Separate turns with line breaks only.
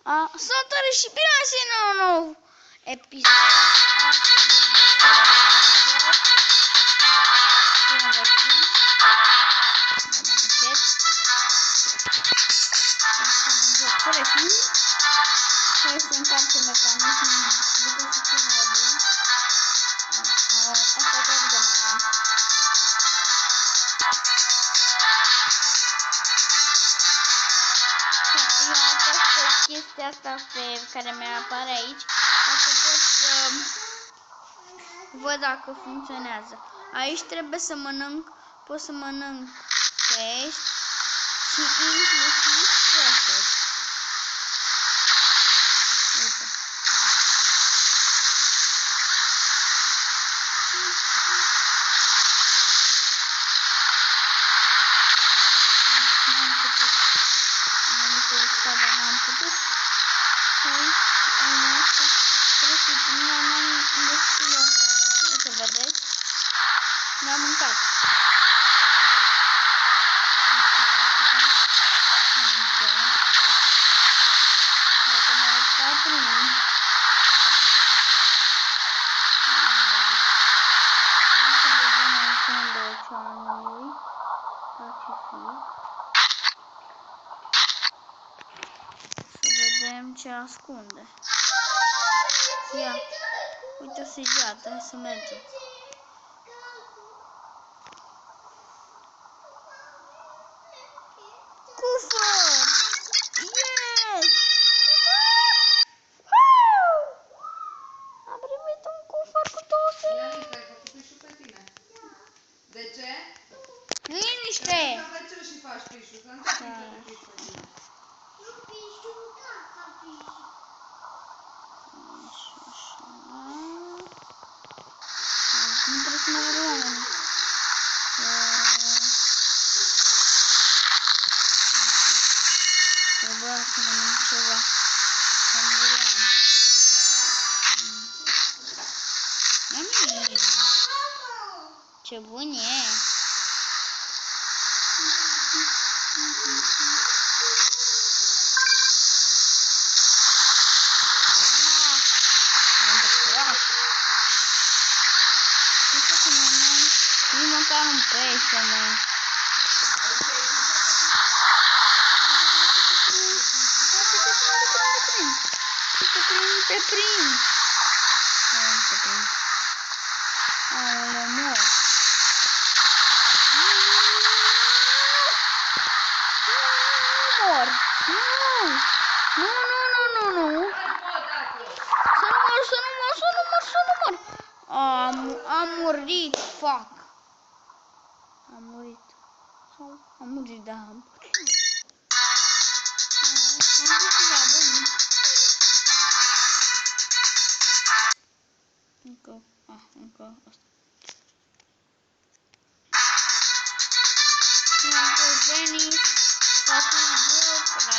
Salutare și bine ați venit la un nou episod. Hai să încarce mecanismul, după să fie mai bun. Asta trebuie de mai bun. Eu am pus chestia asta care mi-apare aici, ca să pot să văd dacă funcționează. Aici trebuie să mănânc, pot să mănânc pești și inclusiv păsări. Uite. N-am putut. Uite, vedeți? Ne-am mâncat. Dacă mă uit prind. Să vedem în fundul oceanului. Pacific. Vedem ce ascunde. Ia, uite o săgeată, hai să mergem. Cufăr! Yes! Am primit un cufăr cu 200.
Ia, Nica, ai făcut pișul pe tine. De ce?
Liniște!
De ce și faci pișul? Să nu te prinde de pișul pe tine.
Nu pișul, da, ca pișul.
Nu trebuie să mă vedă oamenii. Trebuia să mănânc ceva. Că nu vreau. Ce bun e! Nici măcar un pește, mă. Te prind. Aoleu, mor. Nu mor. Nu. Să nu mor. Am murit, fuck. Am murit. Sau am murit, da, am murit. Am zis ceva, bun. Încă asta. Am venit, fac un joc, la